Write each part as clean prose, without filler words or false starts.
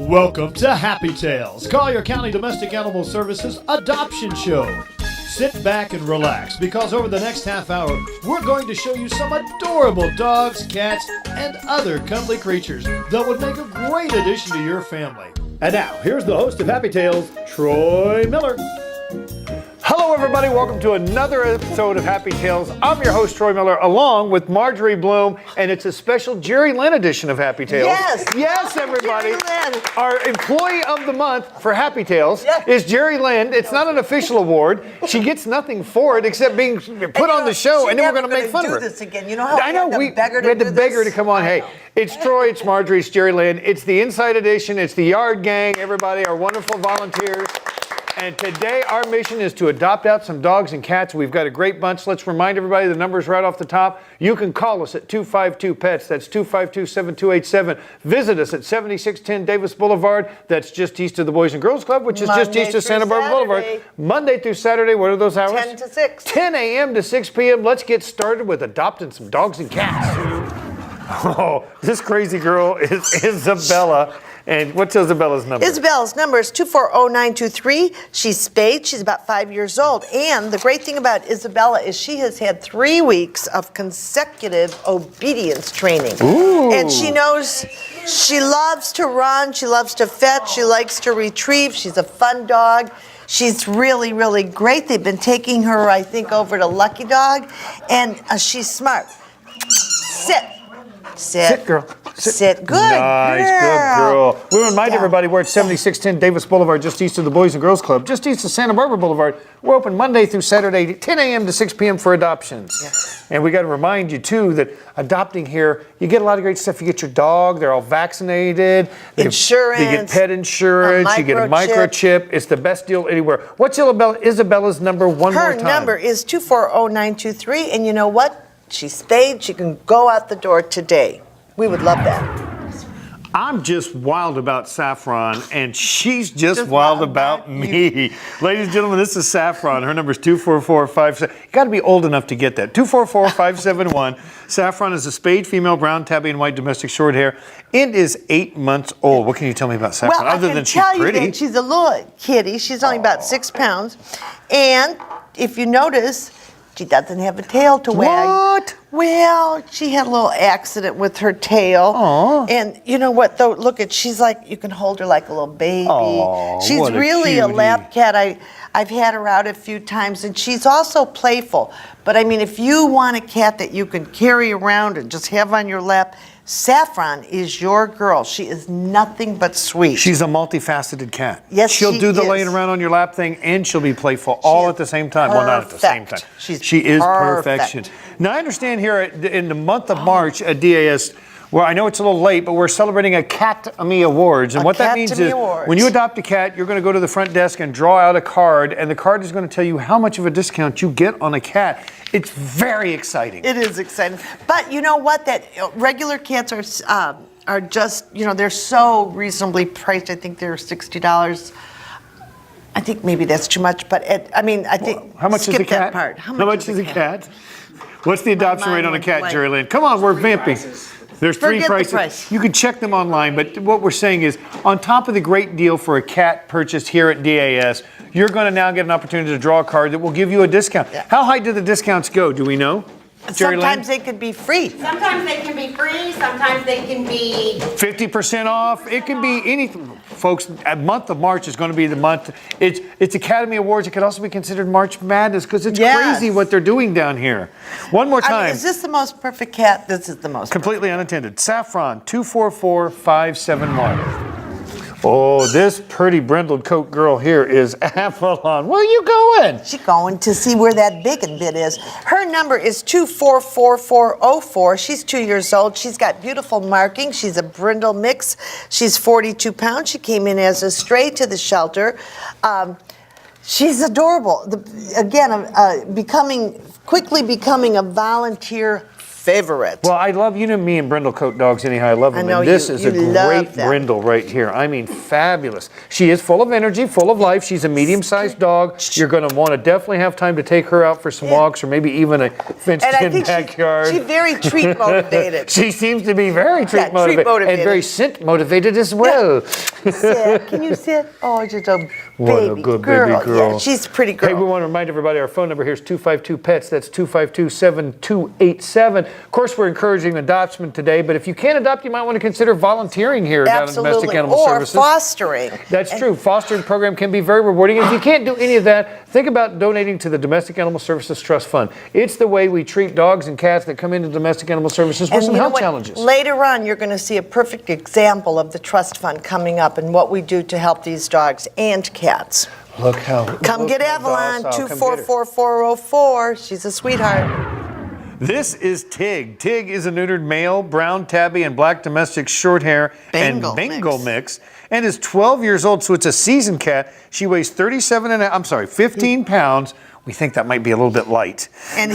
Welcome to Happy Tales, Collier County Domestic Animal Services adoption show. Sit back and relax because over the next half hour, we're going to show you some adorable dogs, cats, and other cuddly creatures that would make a great addition to your family. And now, here's the host of Happy Tales, Troy Miller. Hello everybody, welcome to another episode of Happy Tales. I'm your host Troy Miller along with Marjorie Bloom, and it's a special Jerry Lynn edition of Happy Tales. Yes everybody. Our employee of the month for Happy Tales is Jerry Lynn. It's not an official award. She gets nothing for it except being put on the show, and then we're going to make fun of her. This again. You know how I know we had to beg her to come on. Hey, it's Troy, it's Marjorie, it's Jerry Lynn. It's the Inside Edition. It's the Yard Gang. Everybody, our wonderful volunteers. And today our mission is to adopt out some dogs and cats. We've got a great bunch. Let's remind everybody the number's right off the top. You can call us at 252-PETS. That's 252-7287. Visit us at 7610 Davis Blvd. That's just east of the Boys and Girls Club, which is just east of Santa Barbara Boulevard. Monday through Saturday. What are those hours? 10 to 6. 10 a.m. to 6 p.m. Let's get started with adopting some dogs and cats. Oh, this crazy girl is Isabella. And what's Isabella's number? Isabella's number is 240923. She's spayed. She's about 5 years old. And the great thing about Isabella is she has had 3 weeks of consecutive obedience training. Ooh. And she knows she loves to run. She loves to fetch. She likes to retrieve. She's a fun dog. She's really, really great. They've been taking her, I think, over to Lucky Dog. And she's smart. Sit. Sit, girl. Sit. Good. Nice, good girl. We remind everybody we're at 7610 Davis Boulevard, just east of the Boys and Girls Club, just east of Santa Barbara Boulevard. We're open Monday through Saturday, 10 a.m. to 6 p.m. for adoptions. Yes. And we got to remind you, too, that adopting here, you get a lot of great stuff. You get your dog. They're all vaccinated. Insurance. You get pet insurance. You get a microchip. It's the best deal anywhere. What's Isabella's number one more time? Her number is 240923. And you know what? She's spayed. She can go out the door today. We would love that. I'm just wild about Saffron, and she's just wild about me. Ladies and gentlemen, this is Saffron. Her number is 24457. You got to be old enough to get that. 244571. Saffron is a spayed female, brown, tabby, and white domestic short hair. It is 8 months old. What can you tell me about Saffron? Well, other I can than she's tell pretty? you that she's a little kitty. She's only about 6 pounds. And if you notice, she doesn't have a tail to wag. What? Well, she had a little accident with her tail. Aww. And you know what, though? Look she's like, you can hold her like a little baby. Aww, she's what a really a cutie. lap cat. I've had her out a few times, and she's also playful. But I mean, if you want a cat that you can carry around and just have on your lap, Saffron is your girl. She is nothing but sweet. She's a multifaceted cat. Yes, she'll she do the is. laying around on your lap thing, and she'll be playful all at the same time. Well, not at the same time. She is perfection. Now, I understand here in the month of March at DAS, well, I know it's a little late, but we're celebrating a Cat-A-Me Awards. And what that means is when you adopt a cat, you're going to go to the front desk and draw out a card, and the card is going to tell you how much of a discount you get on a cat. It's very exciting. It is exciting. But you know what? That regular cats are just, they're so reasonably priced. I think they're $60. I think maybe that's too much, but I think well, how much is a cat? That part. How much is a cat? What's the adoption rate on a cat, Jerry Lynn? Come on, we're vamping. There's 3 prices. Price. You can check them online, but what we're saying is, on top of the great deal for a cat purchased here at DAS, you're going to now get an opportunity to draw a card that will give you a discount. Yeah. How high do the discounts go? Do we know? Sometimes they could be free. Sometimes they can be free. Sometimes they can be 50% off. It can be anything. Folks, a month of March is going to be the month. It's Academy Awards. It could also be considered March Madness because it's crazy what they're doing down here. One more time. Is this the most perfect cat? This is the most completely unattended. Saffron, 244571. Oh, this pretty brindled coat girl here is Avalon. Where are you going? She's going to see where that bacon bit is. Her number is 244404. She's 2 years old. She's got beautiful markings. She's a brindle mix. She's 42 pounds. She came in as a stray to the shelter. She's adorable. Quickly becoming a volunteer favorite. Well, I love, you know me and brindle coat dogs anyhow. I love them. I know and this you- is you a great love them. brindle right here. I mean, fabulous. She is full of energy, full of life. She's a medium-sized dog. You're going to want to definitely have time to take her out for some walks or maybe even a fenced-in backyard. She's very treat motivated. She seems to be very treat treat motivated motivated. and very scent motivated as well. Sit. Can you sit? Oh, just a What baby a good girl. baby girl. Yeah, she's a pretty girl. Hey, we want to remind everybody our phone number here is 252-PETS. That's 252-7287. Of course, we're encouraging adoption today, but if you can't adopt, you might want to consider volunteering here down at Domestic Animal or Services. fostering. That's true. Fostering program can be very rewarding. If you can't do any of that, think about donating to the Domestic Animal Services Trust Fund. It's the way we treat dogs and cats that come into Domestic Animal Services with And some you know health what? challenges. Later on, you're going to see a perfect example of the trust fund coming up and what we do to help these dogs and cats. Look how. Come get Avalon, 244404. She's a sweetheart. This is Tig. Tig is a neutered male, brown tabby and black domestic short hair Bengal and Bengal mix, and is 12 years old, so it's a seasoned cat. She weighs 15 pounds. We think that might be a little bit light. And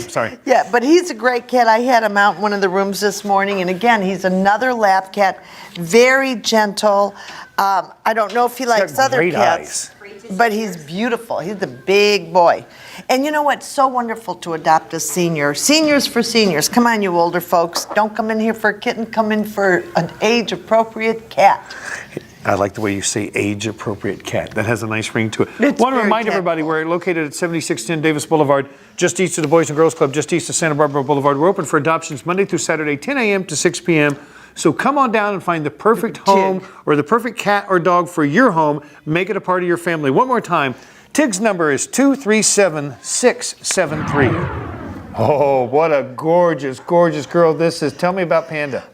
sorry. Yeah, but he's a great cat. I had him out in one of the rooms this morning, and again, he's another lap cat, very gentle. I don't know if he likes got other great cats, eyes. but he's beautiful. He's a big boy. And you know what? So wonderful to adopt a senior. Seniors for seniors. Come on, you older folks. Don't come in here for a kitten. Come in for an age-appropriate cat. I like the way you say age-appropriate cat. That has a nice ring to it. I It's want to very remind everybody we're located at 7610 Davis Boulevard, just east of the Boys and Girls Club, just east of Santa Barbara Boulevard. We're open for adoptions Monday through Saturday, 10 a.m. to 6 p.m. So come on down and find the perfect home or the perfect cat or dog for your home. Make it a part of your family. One more time, Tig's number is 237673. Oh, what a gorgeous, gorgeous girl this is. Tell me about Panda.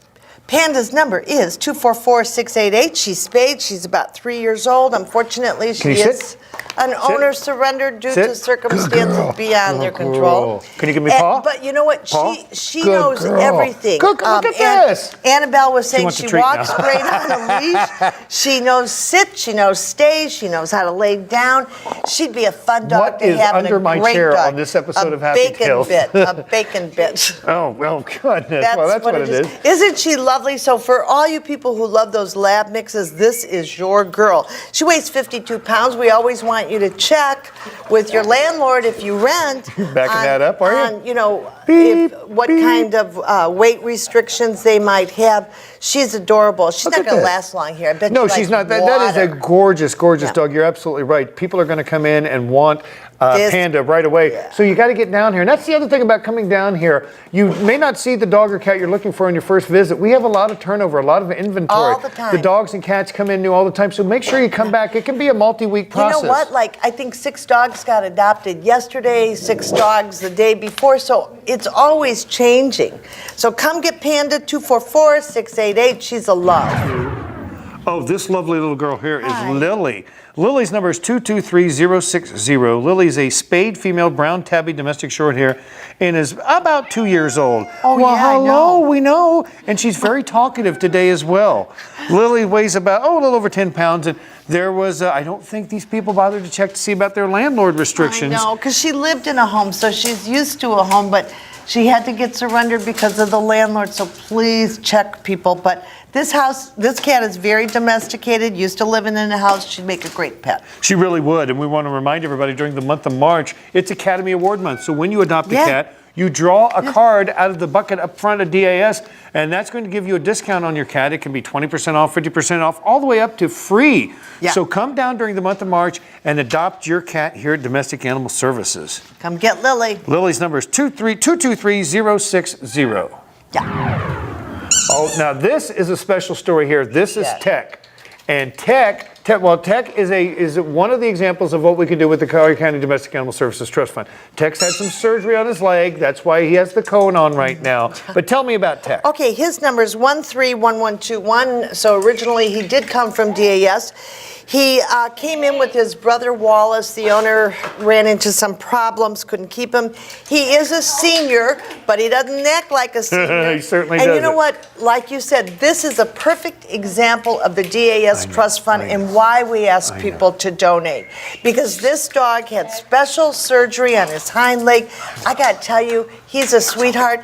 Panda's number is 244688. She's spayed. She's about 3 years old. Unfortunately, she you is sit? an owner surrendered due to circumstances beyond their control. Can you give me a paw? But you know what? Paw? She Good knows girl. everything. Look at this. Annabelle was saying wants a she treat walks now. great on a leash. She knows sit. She knows stay. She knows how to lay down. She'd be a fun dog What to is have. under and a my great chair dog. on this episode of Happy Tales? A bacon bit. Oh, well, goodness. Well, that's what it is. Isn't she lovely? So for all you people who love those lab mixes, this is your girl. She weighs 52 pounds. We always want you to check with your landlord if you rent. Backing that up, are you? You know, Beep, what kind of weight restrictions they might have. She's adorable. She's Look not at going to this. last long here. I bet No, you she's like not. That is a water. gorgeous, gorgeous Yeah. dog. You're absolutely right. People are going to come in and want This- Panda right away. Yeah. So you got to get down here. And that's the other thing about coming down here. You may not see the dog or cat you're looking for on your first visit. We have a lot of turnover, a lot of inventory. All the time. The dogs and cats come in new all the time. So make sure you come back. It can be a multi-week process. You know what? Like, I think 6 dogs got adopted yesterday, 6 dogs the day before, so it's always changing. So come get Panda, 244688. She's a love. Oh, this lovely little girl here is Lily. Lily's number is 223060. Lily's a spayed female brown tabby domestic short hair and is about 2 years old. Oh, well, yeah, I hello, know. we know. And she's very talkative today as well. Lily weighs about, a little over 10 pounds. And there was, I don't think these people bothered to check to see about their landlord restrictions. I know, because she lived in a home, so she's used to a home, but she had to get surrendered because of the landlord, so please check, people. But this cat is very domesticated, used to living in a house. She'd make a great pet. She really would. And we want to remind everybody during the month of March, it's Academy Award month. So when you adopt a Yeah. cat, you draw a card out of the bucket up front of DAS, and that's going to give you a discount on your cat. It can be 20% off, 50% off, all the way up to free. Yeah. So come down during the month of March and adopt your cat here at Domestic Animal Services. Come get Lily. Lily's number is 223060. Yeah. Oh, now this is a special story here. This is Yeah. Tech. And Tech is one of the examples of what we can do with the Collier County Domestic Animal Services Trust Fund. Tech's had some surgery on his leg. That's why he has the cone on right now. But tell me about Tech. Okay, his number is 131121. So originally he did come from DAS. He came in with his brother Wallace. The owner ran into some problems, couldn't keep him. He is a senior, but he doesn't act like a senior. He certainly doesn't. And you doesn't. know what? Like you said, this is a perfect example of the DAS Trust Fund and why we ask people to donate. Because this dog had special surgery on his hind leg. I got to tell you, he's a sweetheart.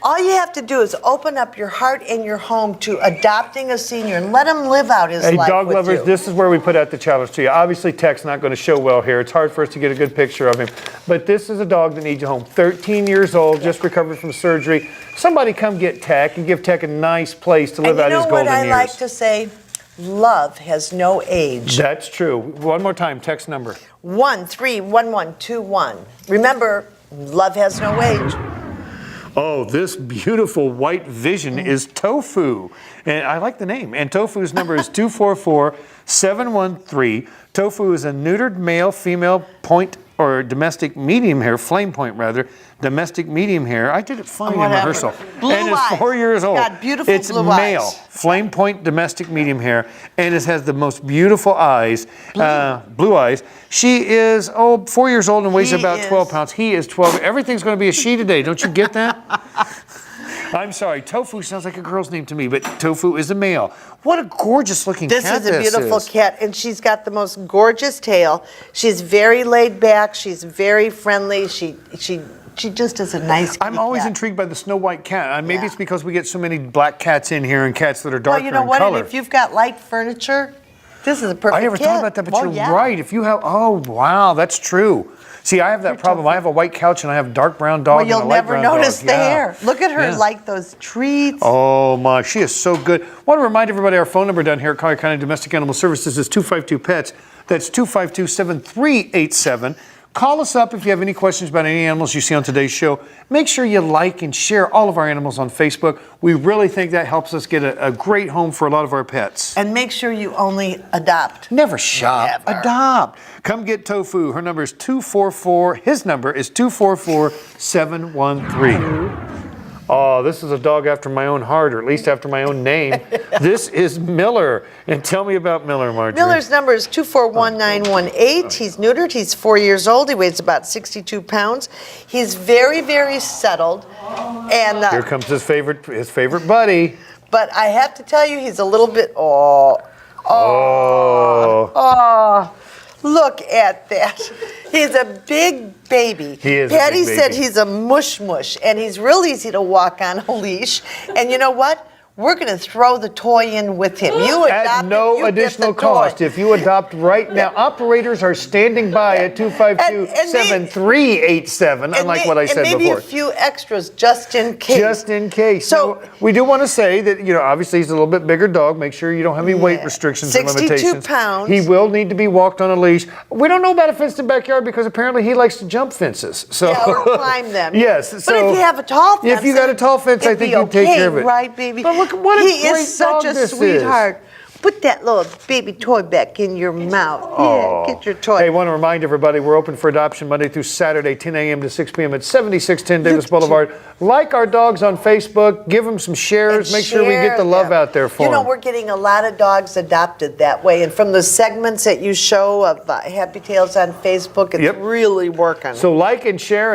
All you have to do is open up your heart and your home to adopting a senior and let him live out his life dog with lovers, you. this is where we put out the challenge to you. Obviously, tech's not going to show well here. It's hard for us to get a good picture of him. But this is a dog that needs a home. 13 years old, just recovered from surgery. Somebody come get Tech and give Tech a nice place to live out his golden years. And you know what I like to say? Love has no age. That's true. One more time, text number. 131121. Remember, love has no age. Oh, this beautiful white vision is Tofu. And I like the name. And Tofu's number is 244-713. Tofu is a neutered male, female point or domestic medium hair, flame point rather, domestic medium hair. I did it fine in rehearsal. Blue and it's eyes. 4 years old. Got beautiful it's blue male, eyes. flame point domestic medium hair, and it has the most beautiful eyes, blue eyes. She is 4 years old and weighs about 12 pounds. He is 12. Everything's going to be a she today. Don't you get that? I'm sorry, Tofu sounds like a girl's name to me, but Tofu is a male. What a gorgeous looking cat this is a beautiful cat, and she's got the most gorgeous tail. She's very laid back. She's very friendly. She just is a nice kitty I'm always cat. intrigued by the snow white cat. Maybe it's because we get so many black cats in here and cats that are darker Well, you know in what? color. And if you've got light furniture, this is a perfect I never cat. thought about that, but Well, you're yeah. right. If you have, wow, that's true. See, I have that problem. I have a white couch and I have dark brown dog Well, and a you'll light never brown notice dog. the hair. Look at her Yeah. like those treats. Oh my, she is so good. Want to remind everybody our phone number down here at Collier County Domestic Animal Services is 252-PETS. That's 252-7387. Call us up if you have any questions about any animals you see on today's show. Make sure you like and share all of our animals on Facebook. We really think that helps us get a great home for a lot of our pets. And make sure you only adopt. Never shop, Never. adopt. Come get Tofu. Her number is 244, his number is 244-713. Oh, this is a dog after my own heart, or at least after my own name. This is Miller. And tell me about Miller, Marjorie. Miller's number is 241-918. He's neutered. He's 4 years old. He weighs about 62 pounds. He's very, very settled. And Here comes his favorite buddy. but I have to tell you, he's a little bit. Look at that. He's a big baby. He is a Patty big said baby. he's a mush, and he's real easy to walk on a leash. And you know what? We're going to throw the toy in with him. You adopt At him, no you get the additional toy. cost. If you adopt right now, operators are standing by at 252-7387, unlike what I said and maybe before. a few extras just in case. Just in case. So- Now, we do want to say that, obviously he's a little bit bigger dog. Make sure you don't have any weight restrictions or 62 limitations. pounds. He will need to be walked on a leash. We don't know about a fenced-in backyard because apparently he likes to jump fences. So Yeah, or climb them. Yes. But So if you have a tall fence, if you got a tall fence, I it'd think be you'd take okay, care of it. Right, baby? But look, what a he great is such dog a this is. sweetheart. Put that little baby toy back in your mouth. Yeah, get your toy. Hey, I want to remind everybody we're open for adoption Monday through Saturday, 10 a.m. to 6 p.m. at 7610 Davis Boulevard. Like our dogs on Facebook. Give them some shares. And Make sure we get the love share out there for them. them. We're getting a lot of dogs adopted that way. And from the segments that you show of Happy Tales on Facebook, it's really working. So like and share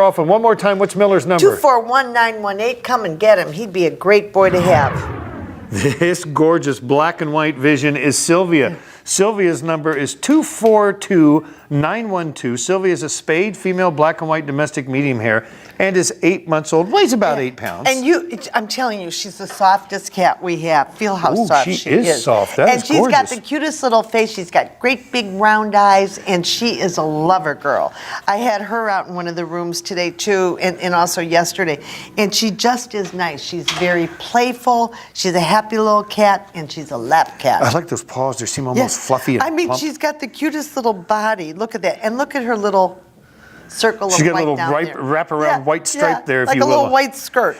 off. And one more time, what's Miller's number? 241-918. Come and get him. He'd be a great boy to have. This gorgeous black and white vision is Sylvia. Sylvia's number is 242-912. Sylvia is a spayed female black and white domestic medium hair and is 8 months old, weighs about 8 pounds. And I'm telling you, she's the softest cat we have. Feel how soft she is. She is soft. That and is she's gorgeous. got the cutest little face. She's got great big round eyes, and she is a lover girl. I had her out in one of the rooms today too, and also yesterday. And she just is nice. She's very playful. She's a happy little cat, and she's a lap cat. I like those paws. They seem almost fluffy and I mean, plump. she's got the cutest little body. Look at that. And look at her little circle She's of got a white little down there. wraparound white stripe there, if like you a will. little white skirt.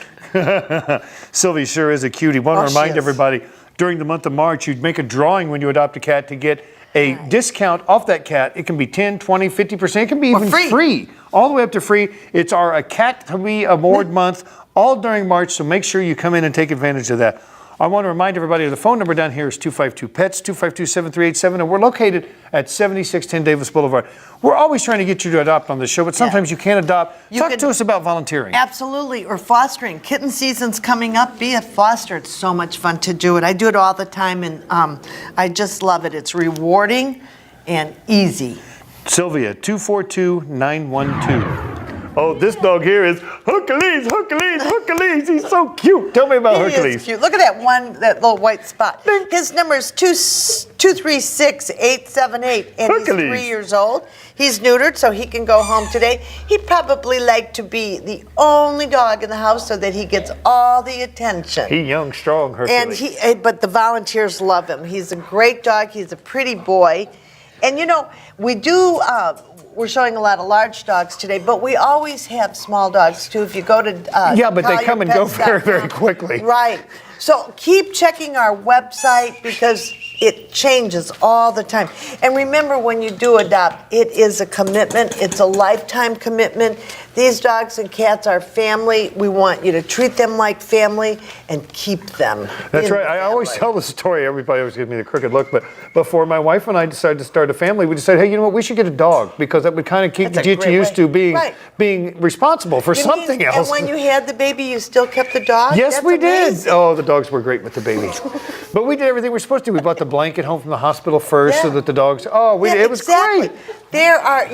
Sylvia sure is a cutie. Want to Oh, she remind is. everybody, during the month of March, you'd make a drawing when you adopt a cat to get a discount off that cat. It can be 10, 20, 50%. It can be even free. All the way up to free. It's our A Cat to Be Award month, all during March, so make sure you come in and take advantage of that. I want to remind everybody the phone number down here is 252-PETS, 252-7387, and we're located at 7610 Davis Boulevard. We're always trying to get you to adopt on this show, but sometimes you can't adopt. Talk to us about volunteering. Absolutely, or fostering. Kitten season's coming up. Be a foster. It's so much fun to do it. I do it all the time, and I just love it. It's rewarding and easy. Sylvia, 242-912. Oh, this dog here is Hercules. He's so cute. Tell me about Hercules. He is cute. Look at that little white spot. His number is 236-878, and Hercules. he's 3 years old. He's neutered, so he can go home today. He'd probably like to be the only dog in the house so that he gets all the attention. He's young, strong, Hercules. But the volunteers love him. He's a great dog. He's a pretty boy. And you know, we do, we're showing a lot of large dogs today, but we always have small dogs too. If you go to yeah, but they come and go very, very collierpets.com. quickly. Right. So keep checking our website because it changes all the time. And remember, when you do adopt, it is a commitment. It's a lifetime commitment. These dogs and cats are family. We want you to treat them like family and keep them. That's right. I always tell the story. Everybody always gives me the crooked look. But before my wife and I decided to start a family, we decided, hey, you know what? We should get a dog because that would kind of get you used to being responsible for something else. And when you had the baby, you still kept the dog? Yes, That's we amazing. did. Oh, the dogs were great with the baby. But we did everything we were supposed to. We bought the blanket home from the hospital first so that the dogs, it was great. There are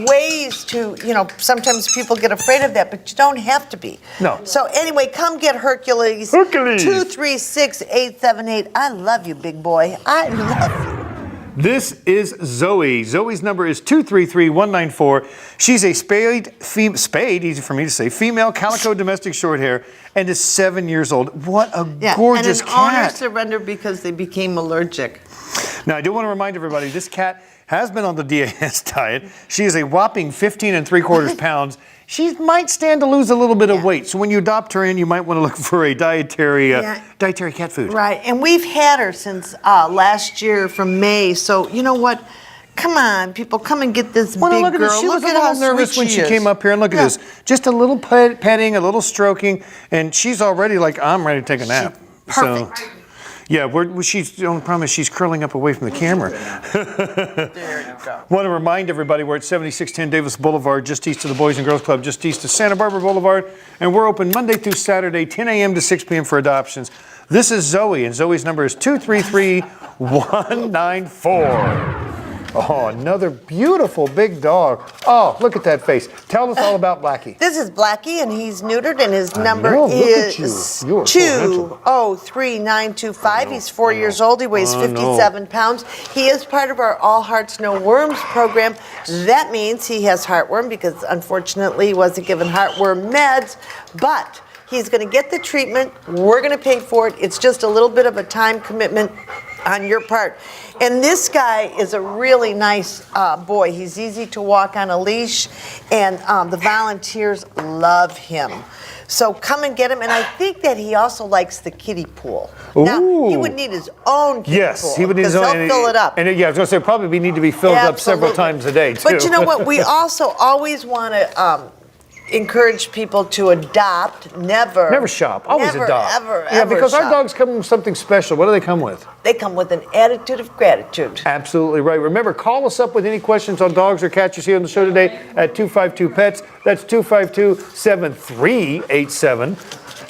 ways to, sometimes people get afraid of that, but you don't have to be. No. So anyway, come get Hercules. 236-878. I love you, big boy. I love you. This is Zoe. Zoe's number is 233-194. She's a spayed, easy for me to say, female calico domestic short hair, and is 7 years old. What a gorgeous cat. And an owner surrendered because they became allergic. Now, I do want to remind everybody, this cat has been on the DAS diet. She is a whopping 15 3/4 pounds. She might stand to lose a little bit of weight. So when you adopt her in, you might want to look for a dietary cat food. Right, and we've had her since last year from May. So you know what? Come on, people, come and get this big girl. Look at this. She was a little nervous when she came up here, and look at this. Just a little petting, a little stroking, and she's already like, I'm ready to take a nap. Perfect. So, yeah, the only problem is she's curling up away from the camera. There you go. Want to remind everybody we're at 7610 Davis Boulevard, just east of the Boys and Girls Club, just east of Santa Barbara Boulevard, and we're open Monday through Saturday, 10 a.m. to 6 p.m. for adoptions. This is Zoe, and Zoe's number is 233-194. Oh, another beautiful big dog. Oh, look at that face. Tell us all about Blackie. This is Blackie, and he's neutered, and his number look at is you. 203-925. He's 4 years old. He weighs 57 pounds. He is part of our All Hearts No Worms program. That means he has heartworm because, unfortunately, he wasn't given heartworm meds, but he's going to get the treatment. We're going to pay for it. It's just a little bit of a time commitment on your part. And this guy is a really nice boy. He's easy to walk on a leash, and the volunteers love him. So come and get him. And I think that he also likes the kiddie pool. Ooh. Now, he would need his own kiddie pool. Yes, he would need his own. Because they'll fill it up. And yeah, I was going to say, probably need to be filled up several times a day, too. But you know what? We also always want to encourage people to adopt, never shop, always adopt. Ever because shop. our dogs come with something special. What do they come with? They come with an attitude of gratitude. Absolutely right. Remember, call us up with any questions on dogs or cats you see on the show today at 252-PETS. That's 252-7387.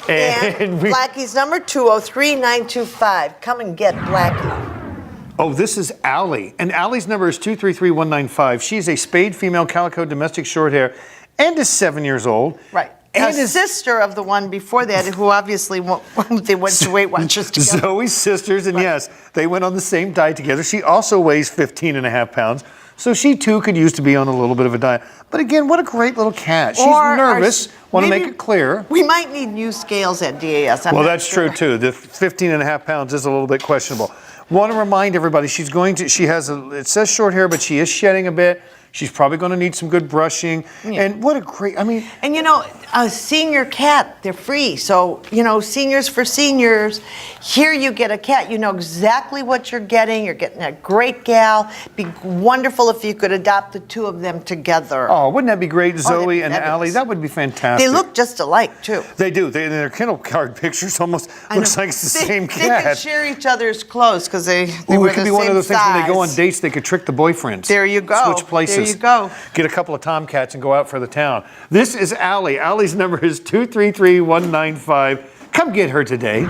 And Blackie's number, 203-925. Come and get Blackie. Oh, this is Allie. And Allie's number is 233-195. She's a spayed female calico domestic short hair and is 7 years old. Right. And a sister of the one before that, who obviously they went to Weight Watchers together. Zoe's sisters, and yes, they went on the same diet together. She also weighs 15 pounds, so she too could use to be on a little bit of a diet. But again, what a great little cat. She's nervous. Want to make it clear. We might need new scales at DAS. Well, that's true too. The 15 pounds is a little bit questionable. Want to remind everybody, it says short hair, but she is shedding a bit. She's probably going to need some good brushing. And what a great, I mean. And you know, a senior cat, they're free. So, you know, seniors for seniors. Here you get a cat. You know exactly what you're getting. You're getting a great gal. Be wonderful if you could adopt the two of them together. Oh, wouldn't that be great? Zoe and fabulous. Allie, that would be fantastic. They look just alike, too. They do. Their kennel card pictures almost looks like it's the same cat. They can share each other's clothes because they Ooh, wear it could the be one of same those things when they go on size. dates, they could trick the boyfriends. There you go. Switch places. There you go. Get a couple of tomcats and go out for the town. This is Allie. Allie's number is 233-195. Come get her today.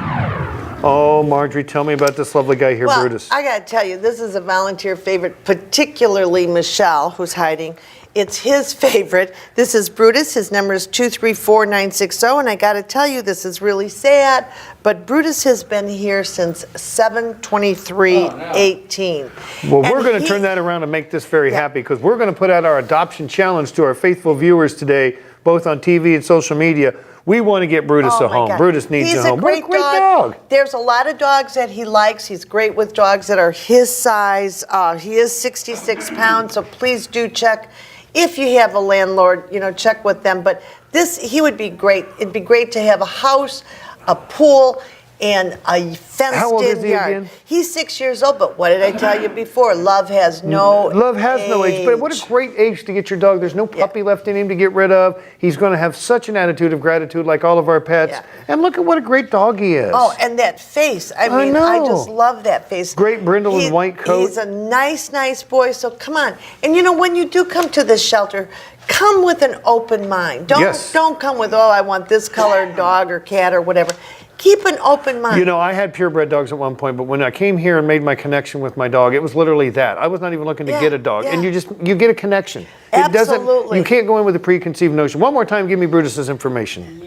Oh, Marjorie, tell me about this lovely guy here, Well, Brutus. I got to tell you, this is a volunteer favorite, particularly Michelle, who's hiding. It's his favorite. This is Brutus. His number is 234-960. And I got to tell you, this is really sad, but Brutus has been here since 7/23/18. Well, we're going to turn that around and make this very happy because we're going to put out our adoption challenge to our faithful viewers today, both on TV and social media. We want to get Brutus a my home. God. Brutus needs He's a home. Great What a great dog. There's a lot of dogs that he likes. He's great with dogs that are his size. He is 66 pounds, so please do check. If you have a landlord, you know, check with them. But he would be great. It'd be great to have a house, a pool, and a fenced-in How old is he yard. again? He's 6 years old, but what did I tell you before? Love has no age. But what a great age to get your dog. There's no puppy left in him to get rid of. He's going to have such an attitude of gratitude like all of our pets. Yeah. And look at what a great dog he is. Oh, and that face. I mean, I know. just love that face. Great brindle and white coat. He's a nice boy, so come on. And you know, when you do come to this shelter, come with an open mind. Don't come with, oh, I want this colored dog or cat or whatever. Keep an open mind. You know, I had purebred dogs at one point, but when I came here and made my connection with my dog, it was literally that. I was not even looking to get a dog. And you get a connection. Absolutely. You can't go in with a preconceived notion. One more time, give me Brutus's information.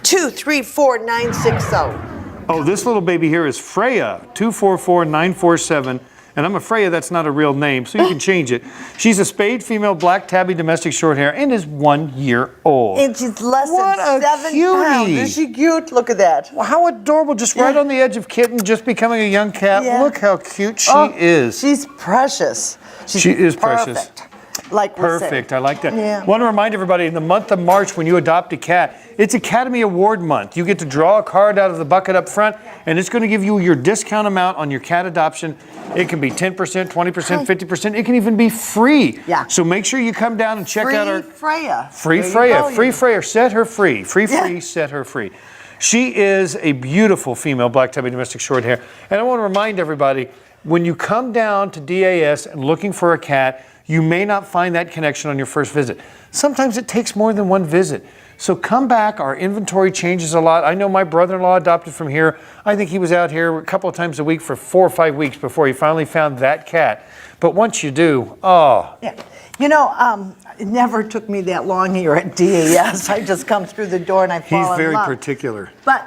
234-960. Oh, this little baby here is Freya, 244-947. And I'm afraid that's not a real name, so you can change it. She's a spayed female black tabby domestic short hair and is 1 year old. And she's less What than a 7 cutie. pounds. Is she cute? Look at that. Well, how adorable, just right on the edge of kitten, just becoming a young cat. Yeah. Look how cute she is. She's precious. She is precious. Perfect. Like we say. Perfect, I like that. Yeah. Want to remind everybody, in the month of March, when you adopt a cat, it's Academy Award month. You get to draw a card out of the bucket up front, and it's going to give you your discount amount on your cat adoption. It can be 10%, 20%, 50%. It can even be free. Yeah. So make sure you come down and check out our... Freya. Free There you Freya. go, Free you- Freya. Set her free. Free, set her free. She is a beautiful female black tabby domestic short hair. And I want to remind everybody, when you come down to DAS and looking for a cat, you may not find that connection on your first visit. Sometimes it takes more than one visit. So come back. Our inventory changes a lot. I know my brother-in-law adopted from here. I think he was out here a couple of times a week for 4 or 5 weeks before he finally found that cat. But once you do, oh. Yeah. You know, it never took me that long here at DAS. I just come through the door and I fall in He's love. very particular. But,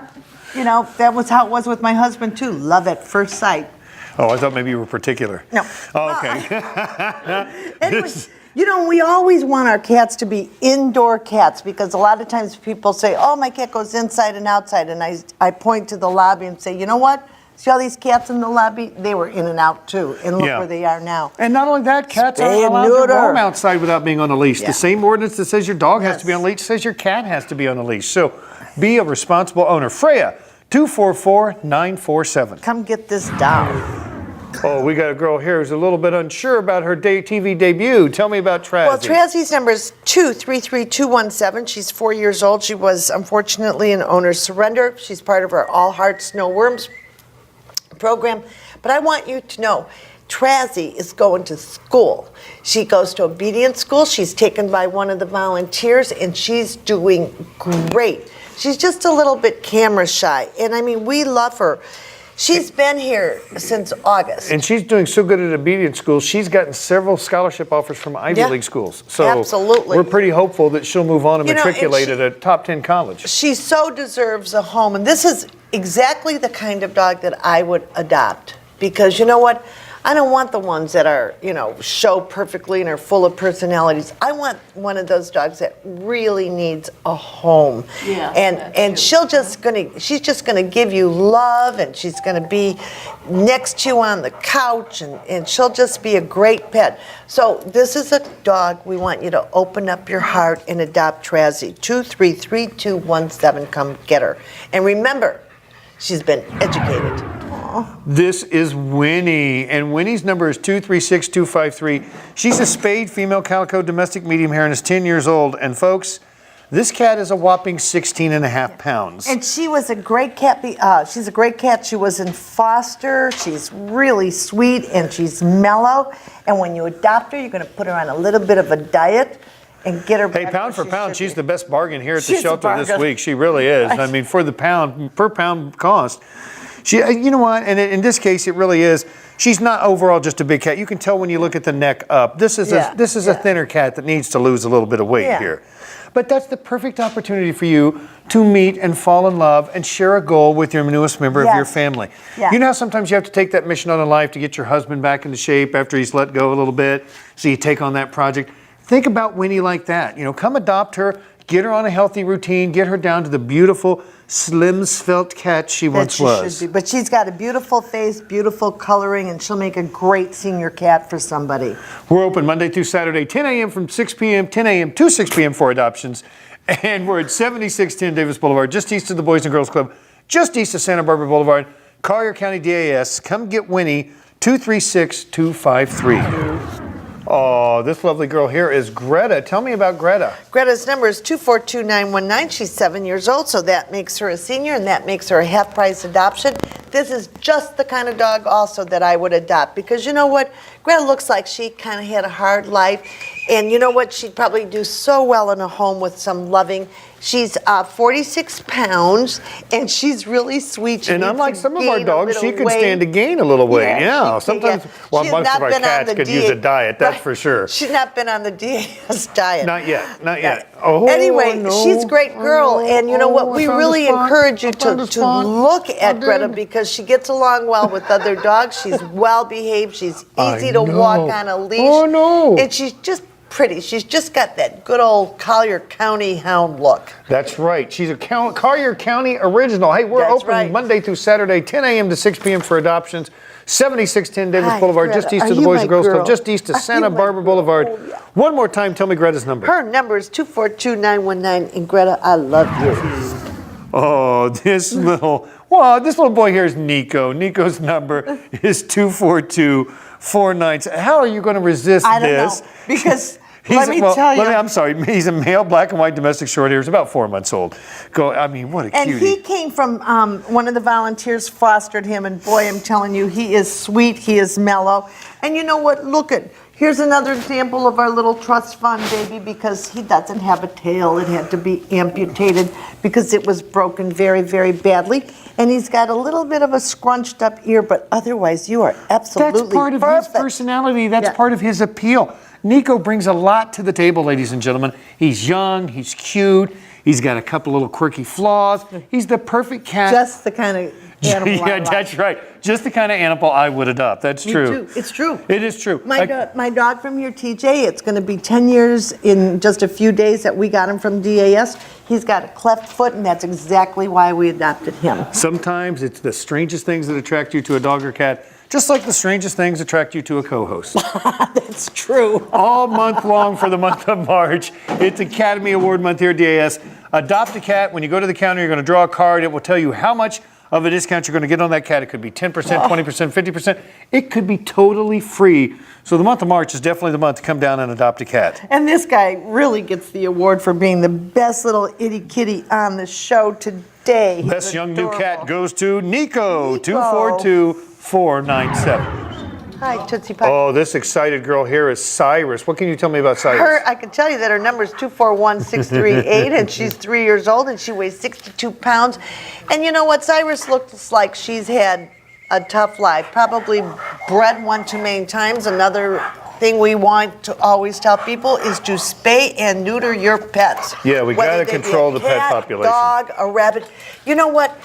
you know, that was how it was with my husband, too. Love at first sight. Oh, I thought maybe you were particular. No. Oh, okay. Anyway, you know, we always want our cats to be indoor cats because a lot of times people say, oh, my cat goes inside and outside. And I point to the lobby and say, you know what? See all these cats in the lobby? They were in and out, too. And look where they are now. And not only that, cats Spay aren't and allowed neuter. to roam outside without being on a leash. Yeah. The same ordinance that says your dog has to be on a leash says your cat has to be on a leash. So be a responsible owner. Freya, 244-947. Come get this down. Oh, we got a girl here who's a little bit unsure about her TV debut. Tell me about Trazzy. Well, Trazzy's number is 233-217. She's 4 years old. She was unfortunately an owner's surrender. She's part of our All Hearts No Worms program. But I want you to know, Trazzy is going to school. She goes to obedience school. She's taken by one of the volunteers, and she's doing great. She's just a little bit camera shy. And I mean, we love her. She's been here since August. And she's doing so good at obedience school, she's gotten several scholarship offers from Ivy League schools. So absolutely. We're pretty hopeful that she'll move on and You know, and matriculate at a top 10 college. She so deserves a home. And this is exactly the kind of dog that I would adopt. Because you know what? I don't want the ones that are, show perfectly and are full of personalities. I want one of those dogs that really needs a home. Yeah, And she's just gonna give you love, and she's gonna be next to you on the couch, and she'll just be a great pet. So this is a dog we want you to open up your heart and adopt Trazzy. 233-217, come get her. And remember, she's been educated. This is Winnie, and Winnie's number is 236-253. She's a spayed female calico domestic medium hair and is 10 years old. And folks, this cat is a whopping 16 and a half pounds. And she was a great cat. She's a great cat. She was in foster. She's really sweet and she's mellow. And when you adopt her, you're going to put her on a little bit of a diet and get her back. Hey, pound for pound, she's the best bargain here at the She's a shelter this bargain. week. She really is. I mean, for the per pound cost. You know what? And in this case, it really is. She's not overall just a big cat. You can tell when you look at the neck up. This is a thinner cat that needs to lose a little bit of weight here. But that's the perfect opportunity for you to meet and fall in love and share a goal with your newest member of your family. Yeah. You know how sometimes you have to take that mission on in life to get your husband back into shape after he's let go a little bit, so you take on that project? Think about Winnie like that. Come adopt her, get her on a healthy routine, get her down to the beautiful, slim, svelte cat she once was. Should be. But she's got a beautiful face, beautiful coloring, and she'll make a great senior cat for somebody. We're open Monday through Saturday, 10 a.m. from 6 p.m., 10 a.m. to 6 p.m. for adoptions. And we're at 7610 Davis Boulevard, just east of the Boys and Girls Club, just east of Santa Barbara Boulevard, Collier County DAS. Come get Winnie, 236-253. Oh, this lovely girl here is Greta. Tell me about Greta. Greta's number is 242-919. She's 7 years old, so that makes her a senior, and that makes her a half-price adoption. This is just the kind of dog also that I would adopt, because you know what? Greta looks like she kind of had a hard life, and you know what? She'd probably do so well in a home with some loving. She's 46 pounds, and she's really sweet. And unlike some of our dogs, she could stand to gain a little weight. Yeah, sometimes, well, most of our cats could use a diet, that's for sure. She's not been on the DAS diet. Not yet, not yet. Oh, Anyway, no. she's a great girl, and you know what? We really encourage you to look at Greta, did. because she gets along well with other dogs. She's well behaved. She's easy to walk on a leash. Oh, no. And she's just pretty. She's just got that good old Collier County hound look. That's right. She's a Collier County original. Hey, we're open Monday through Saturday, 10 a.m. to 6 p.m. for adoptions. 7610 Davis Hi, Boulevard, Greta. just east Are of the you Boys my and Girls girl? Club, just east of Are Santa you my Barbara girl? Boulevard. Oh, yeah. One more time, tell me Greta's number. Her number is 242-919, and Greta, I love you. Oh, this little boy here is Nico. Nico's number is 242-496. How are you going to resist I don't this? know, because let me tell you. I'm sorry. He's a male black and white domestic short hair. He's about 4 months old. What a cutie. And he came from, one of the volunteers fostered him, and boy, I'm telling you, he is sweet, he is mellow. And you know what, here's another example of our little trust fund baby, because he doesn't have a tail. It had to be amputated because it was broken very, very badly. And he's got a little bit of a scrunched up ear, but otherwise you are absolutely That's part of perfect. his personality. That's part of his appeal. Nico brings a lot to the table, ladies and gentlemen. He's young, he's cute, he's got a couple little quirky flaws. He's the perfect cat. Just the kind of animal I like. That's right. Just the kind of animal I would adopt. That's Me true. too. It's true. It is true. My dog from here, TJ, it's going to be 10 years in just a few days that we got him from DAS. He's got a cleft foot, and that's exactly why we adopted him. Sometimes it's the strangest things that attract you to a dog or cat, just like the strangest things attract you to a co-host. That's true. All month long for the month of March. It's Academy Award month here at DAS. Adopt a cat. When you go to the counter, you're going to draw a card. It will tell you how much of a discount you're going to get on that cat. It could be 10%, 20%, 50%. It could be totally free. So the month of March is definitely the month to come down and adopt a cat. And this guy really gets the award for being the best little itty kitty on the show today. He's Best young new adorable. cat goes to Nico, Nico. 242-497. Hi, Tootsie Pie. Oh, this excited girl here is Cyrus. What can you tell me about Cyrus? I can tell you that her number is 241-638, and she's 3 years old, and she weighs 62 pounds. And you know what? Cyrus looks like she's had a tough life. Probably bred one too many times. Another thing we want to always tell people is to spay and neuter your pets. Yeah, we Whether gotta they be control a the pet cat, population. Dog, a rabbit. You know what?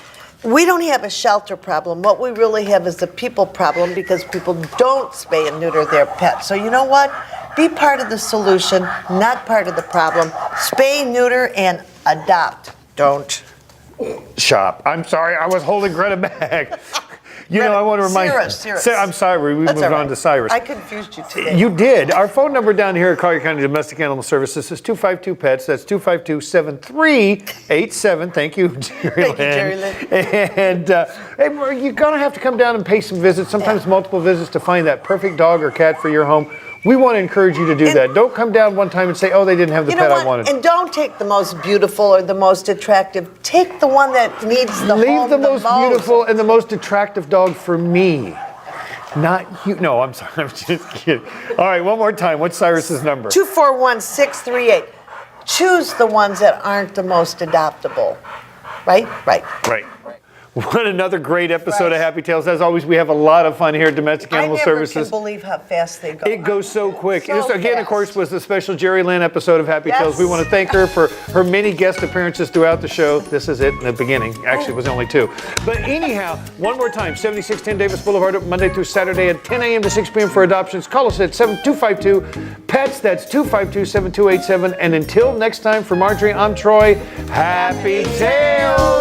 We don't have a shelter problem. What we really have is a people problem because people don't spay and neuter their pets. So you know what? Be part of the solution, not part of the problem. Spay, neuter, and adopt. Don't shop. I'm sorry, I was holding Greta back. You know, I want to remind Cyrus. I'm sorry, we moved on to Cyrus. I confused you today. You did. Our phone number down here at Collier County Domestic Animal Services is 252-PETS. That's 252-7387. Thank you, Jerry Thank you, Jerry Lynn. And hey, you're going to have to come down and pay some visits, sometimes multiple visits, to find that perfect dog or cat for your home. We want to encourage you to do that. Don't come down one time and say, oh, they didn't have the pet I wanted. And don't take the most beautiful or the most attractive. Take the one that needs the home Leave the most most beautiful and the most attractive dog for me. Not you. No, I'm sorry. I'm just kidding. All right, one more time. What's Cyrus's number? 241-638. Choose the ones that aren't the most adoptable. Right? Right. What another great episode of Happy Tales. As always, we have a lot of fun here at Domestic Animal Services. I never can believe how fast they go. It goes so quick. So This, again, fast. of course, was the special Jerry Lynn episode of Happy Tales. We want to thank her for her many guest appearances throughout the show. This is it in the beginning. Actually, it was only 2. But anyhow, one more time, 7610 Davis Boulevard, open Monday through Saturday at 10 a.m. to 6 p.m. for adoptions. Call us at 7252-PETS. That's 252-7287. And until next time, for Marjorie, I'm Troy. Happy Tales!